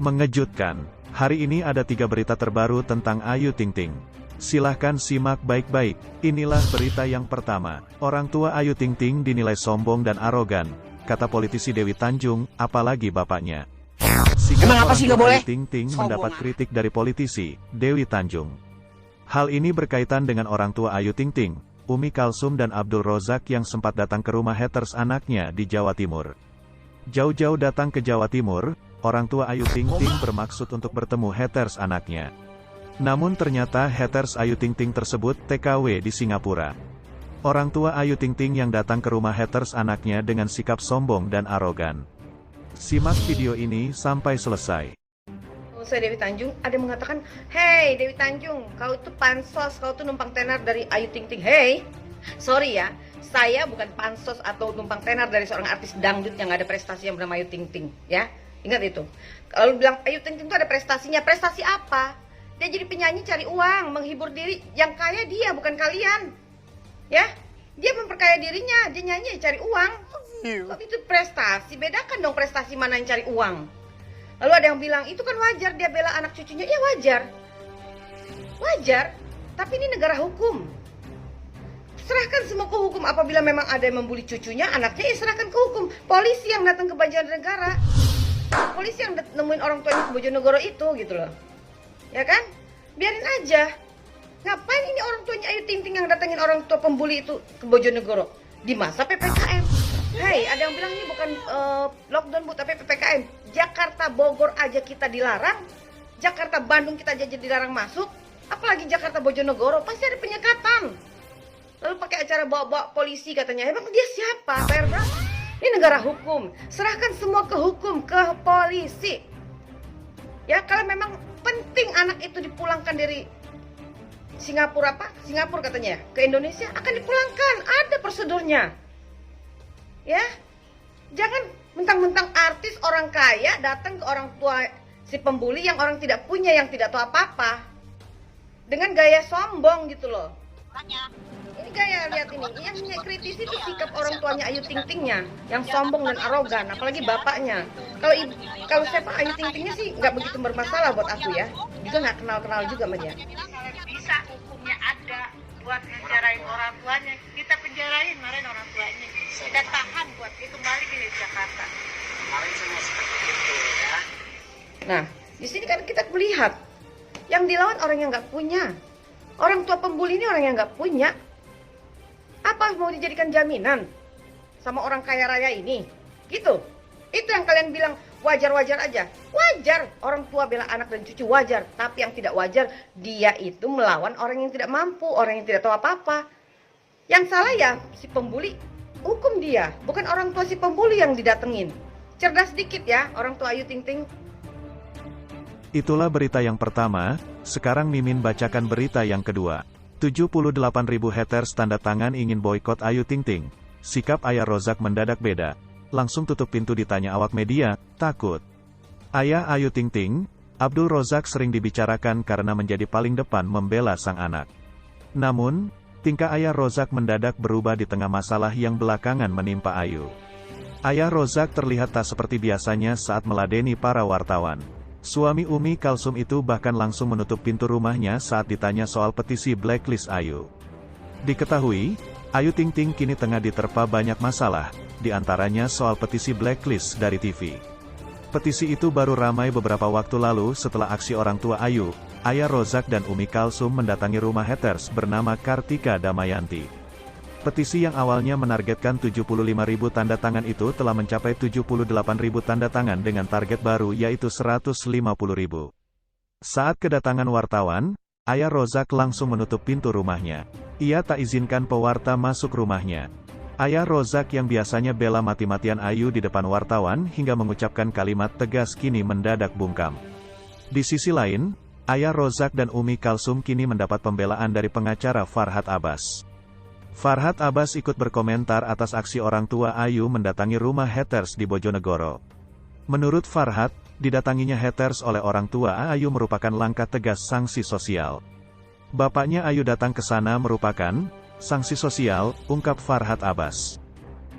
Mengejutkan, hari ini ada 3 berita terbaru tentang Ayu Ting Ting. Silahkan simak baik-baik, inilah berita yang pertama. Orang tua Ayu Ting Ting dinilai sombong dan arogan, kata politisi Dewi Tanjung, apalagi bapaknya. Sikap Emang apa sih nggak boleh? Ayu Ting Ting Sombong mendapat ah. kritik dari politisi, Dewi Tanjung. Hal ini berkaitan dengan orang tua Ayu Ting Ting, Umi Kalsum dan Abdul Rozak yang sempat datang ke rumah haters anaknya di Jawa Timur. Jauh-jauh datang ke Jawa Timur, orang tua Ayu Ting Ting bermaksud untuk bertemu haters anaknya. Namun ternyata haters Ayu Ting Ting tersebut TKW di Singapura. Orang tua Ayu Ting Ting yang datang ke rumah haters anaknya dengan sikap sombong dan arogan. Simak video ini sampai selesai. Saya Dewi Tanjung, ada yang mengatakan, "Hey Dewi Tanjung, kau itu pansos, kau tuh numpang tenar dari Ayu Ting Ting." Hey, sorry ya, saya bukan pansos atau numpang tenar dari seorang artis dangdut yang ada prestasi yang bernama Ayu Ting Ting, ya. Ingat itu. Kalau lu bilang Ayu Ting Ting itu ada prestasinya, prestasi apa? Dia jadi penyanyi cari uang, menghibur diri, yang kaya dia bukan kalian. Ya, dia memperkaya dirinya, dia nyanyi cari uang. Kok itu prestasi? Bedakan dong prestasi mana yang cari uang. Lalu ada yang bilang, itu kan wajar dia bela anak cucunya. Ya wajar. Wajar. Tapi ini negara hukum. Serahkan semua ke hukum. Apabila memang ada yang membuli cucunya, anaknya, ya serahkan ke hukum. Polisi yang datang ke Banjarnegara. Polisi yang nemuin orang tuanya ke Bojonegoro itu, gitu loh. Ya kan? Biarin aja. Ngapain ini orang tuanya Ayu Ting Ting yang datengin orang tua pembuli itu ke Bojonegoro? Di masa PPKM. Hei, ada yang bilang ini bukan lockdown bu, tapi PPKM. Jakarta Bogor aja kita dilarang, Jakarta Bandung kita aja dilarang masuk, apalagi Jakarta Bojonegoro, pasti ada penyekatan. Lalu pakai acara bawa-bawa polisi katanya, emang dia siapa? Bayar berapa? Ini negara hukum, serahkan semua ke hukum, ke polisi. Ya kalau memang penting anak itu dipulangkan dari Singapura katanya ya, ke Indonesia akan dipulangkan, ada prosedurnya. Ya, jangan mentang-mentang artis orang kaya datang ke orang tua si pembuli yang orang tidak punya, yang tidak tahu apa-apa, dengan gaya sombong gitu loh. Ini gaya, lihat ini, yang kritis itu sikap orang tuanya Ayu Ting Tingnya, yang sombong dan arogan, apalagi bapaknya. Kalau siapa Ayu Ting Tingnya sih nggak begitu bermasalah buat aku ya, juga nggak kenal juga sama dia. Bisa hukumnya ada buat penjarain orang tuanya, kita penjarain kemarin orang tuanya, kita tahan buat dia kembali ke Jakarta. Kemarin semua seperti itu ya. Nah, di sini kan kita melihat yang dilawan orang yang nggak punya, orang tua pembuli ini orang yang nggak punya. Apa mau dijadikan jaminan sama orang kaya raya ini? Gitu. Itu yang kalian bilang wajar-wajar aja. Wajar orang tua bela anak dan cucu, wajar. Tapi yang tidak wajar, dia itu melawan orang yang tidak mampu, orang yang tidak tahu apa-apa. Yang salah ya si pembuli, hukum dia, bukan orang tua si pembuli yang didatengin. Cerdas dikit ya orang tua Ayu Ting Ting. Itulah berita yang pertama, sekarang Mimin bacakan berita yang kedua. 78.000 haters tanda tangan ingin boykot Ayu Ting Ting. Sikap Ayah Rozak mendadak beda. Langsung tutup pintu ditanya awak media, takut. Ayah Ayu Ting Ting, Abdul Rozak sering dibicarakan karena menjadi paling depan membela sang anak. Namun, tingkah Ayah Rozak mendadak berubah di tengah masalah yang belakangan menimpa Ayu. Ayah Rozak terlihat tak seperti biasanya saat meladeni para wartawan. Suami Umi Kalsum itu bahkan langsung menutup pintu rumahnya saat ditanya soal petisi blacklist Ayu. Diketahui, Ayu Ting Ting kini tengah diterpa banyak masalah, di antaranya soal petisi blacklist dari TV. Petisi itu baru ramai beberapa waktu lalu setelah aksi orang tua Ayu, Ayah Rozak dan Umi Kalsum mendatangi rumah haters bernama Kartika Damayanti. Petisi yang awalnya menargetkan 75.000 tanda tangan itu telah mencapai 78.000 tanda tangan dengan target baru yaitu 150.000. Saat kedatangan wartawan, Ayah Rozak langsung menutup pintu rumahnya. Ia tak izinkan pewarta masuk rumahnya. Ayah Rozak yang biasanya bela mati-matian Ayu di depan wartawan hingga mengucapkan kalimat tegas kini mendadak bungkam. Di sisi lain, Ayah Rozak dan Umi Kalsum kini mendapat pembelaan dari pengacara Farhad Abbas. Farhad Abbas ikut berkomentar atas aksi orang tua Ayu mendatangi rumah haters di Bojonegoro. Menurut Farhad, didatanginya haters oleh orang tua Ayu merupakan langkah tegas sanksi sosial. Bapaknya Ayu datang ke sana merupakan sanksi sosial, ungkap Farhad Abbas.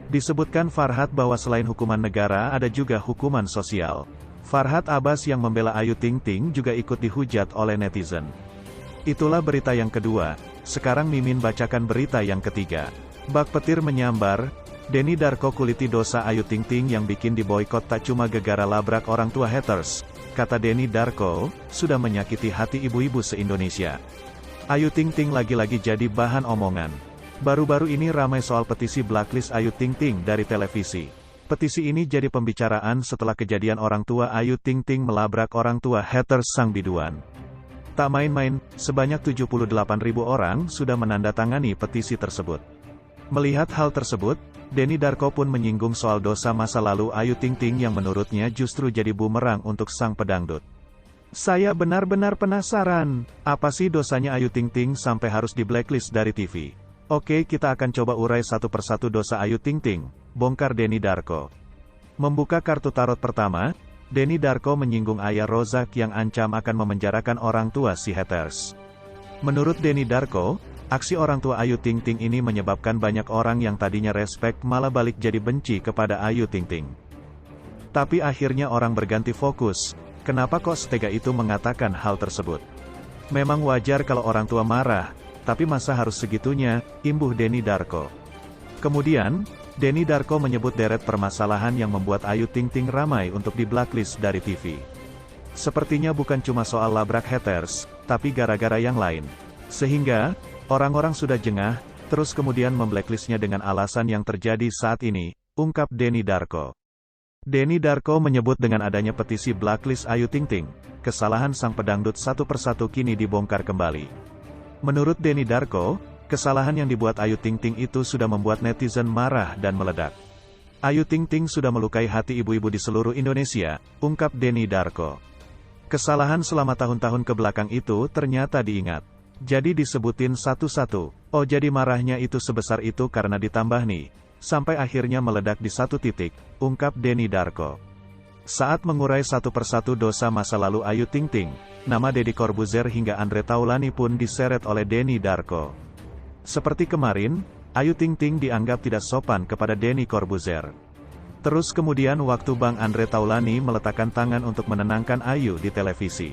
Disebutkan Farhad bahwa selain hukuman negara ada juga hukuman sosial. Farhad Abbas yang membela Ayu Ting Ting juga ikut dihujat oleh netizen. Itulah berita yang kedua, sekarang Mimin bacakan berita yang ketiga. Bak petir menyambar, Denny Darko kuliti dosa Ayu Ting Ting yang bikin diboykot tak cuma gegara labrak orang tua haters. Kata Denny Darko, sudah menyakiti hati ibu-ibu se-Indonesia. Ayu Ting Ting lagi-lagi jadi bahan omongan. Baru-baru ini ramai soal petisi blacklist Ayu Ting Ting dari televisi. Petisi ini jadi pembicaraan setelah kejadian orang tua Ayu Ting Ting melabrak orang tua haters sang biduan. Tak main-main, sebanyak 78.000 orang sudah menandatangani petisi tersebut. Melihat hal tersebut, Denny Darko pun menyinggung soal dosa masa lalu Ayu Ting Ting yang menurutnya justru jadi bumerang untuk sang pedangdut. Saya benar-benar penasaran, apa sih dosanya Ayu Ting Ting sampai harus di blacklist dari TV? Oke, kita akan coba urai satu persatu dosa Ayu Ting Ting, bongkar Denny Darko. Membuka kartu tarot pertama, Denny Darko menyinggung Ayah Rozak yang ancam akan memenjarakan orang tua si haters. Menurut Denny Darko, aksi orang tua Ayu Ting Ting ini menyebabkan banyak orang yang tadinya respek malah balik jadi benci kepada Ayu Ting Ting. Tapi akhirnya orang berganti fokus, kenapa kok setega itu mengatakan hal tersebut? Memang wajar kalau orang tua marah, tapi masa harus segitunya, imbuh Denny Darko. Kemudian, Denny Darko menyebut deret permasalahan yang membuat Ayu Ting Ting ramai untuk di blacklist dari TV. Sepertinya bukan cuma soal labrak haters, tapi gara-gara yang lain. Sehingga, orang-orang sudah jengah, terus kemudian memblacklistnya dengan alasan yang terjadi saat ini, ungkap Denny Darko. Denny Darko menyebut dengan adanya petisi blacklist Ayu Ting Ting, kesalahan sang pedangdut satu persatu kini dibongkar kembali. Menurut Denny Darko, kesalahan yang dibuat Ayu Ting Ting itu sudah membuat netizen marah dan meledak. Ayu Ting Ting sudah melukai hati ibu-ibu di seluruh Indonesia, ungkap Denny Darko. Kesalahan selama tahun-tahun ke belakang itu ternyata diingat. Jadi disebutin satu-satu. Oh, jadi marahnya itu sebesar itu karena ditambah nih. Sampai akhirnya meledak di satu titik, ungkap Denny Darko. Saat mengurai satu persatu dosa masa lalu Ayu Ting Ting, nama Deddy Corbuzier hingga Andre Taulany pun diseret oleh Denny Darko. Seperti kemarin, Ayu Ting Ting dianggap tidak sopan kepada Denny Corbuzier. Terus kemudian waktu Bang Andre Taulany meletakkan tangan untuk menenangkan Ayu di televisi.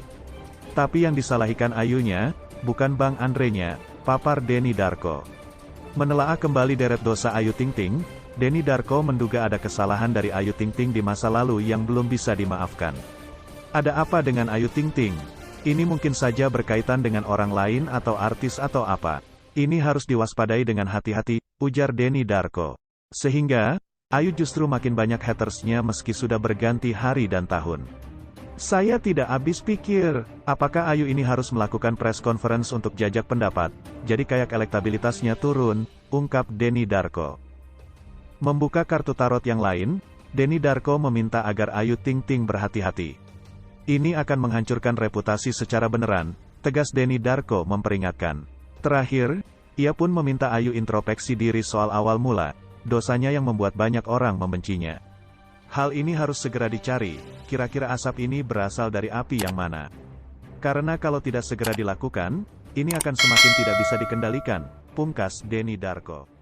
Tapi yang disalahikan Ayunya, bukan Bang Andrenya, papar Denny Darko. Menelaah kembali deret dosa Ayu Ting Ting, Denny Darko menduga ada kesalahan dari Ayu Ting Ting di masa lalu yang belum bisa dimaafkan. Ada apa dengan Ayu Ting Ting? Ini mungkin saja berkaitan dengan orang lain atau artis atau apa. Ini harus diwaspadai dengan hati-hati, ujar Denny Darko. Sehingga, Ayu justru makin banyak hatersnya meski sudah berganti hari dan tahun. Saya tidak habis pikir, apakah Ayu ini harus melakukan press conference untuk jajak pendapat, jadi kayak elektabilitasnya turun, ungkap Denny Darko. Membuka kartu tarot yang lain, Denny Darko meminta agar Ayu Ting Ting berhati-hati. Ini akan menghancurkan reputasi secara beneran, tegas Denny Darko memperingatkan. Terakhir, ia pun meminta Ayu introspeksi diri soal awal mula, dosanya yang membuat banyak orang membencinya. Hal ini harus segera dicari, kira-kira asap ini berasal dari api yang mana. Karena kalau tidak segera dilakukan, ini akan semakin tidak bisa dikendalikan, pungkas Denny Darko.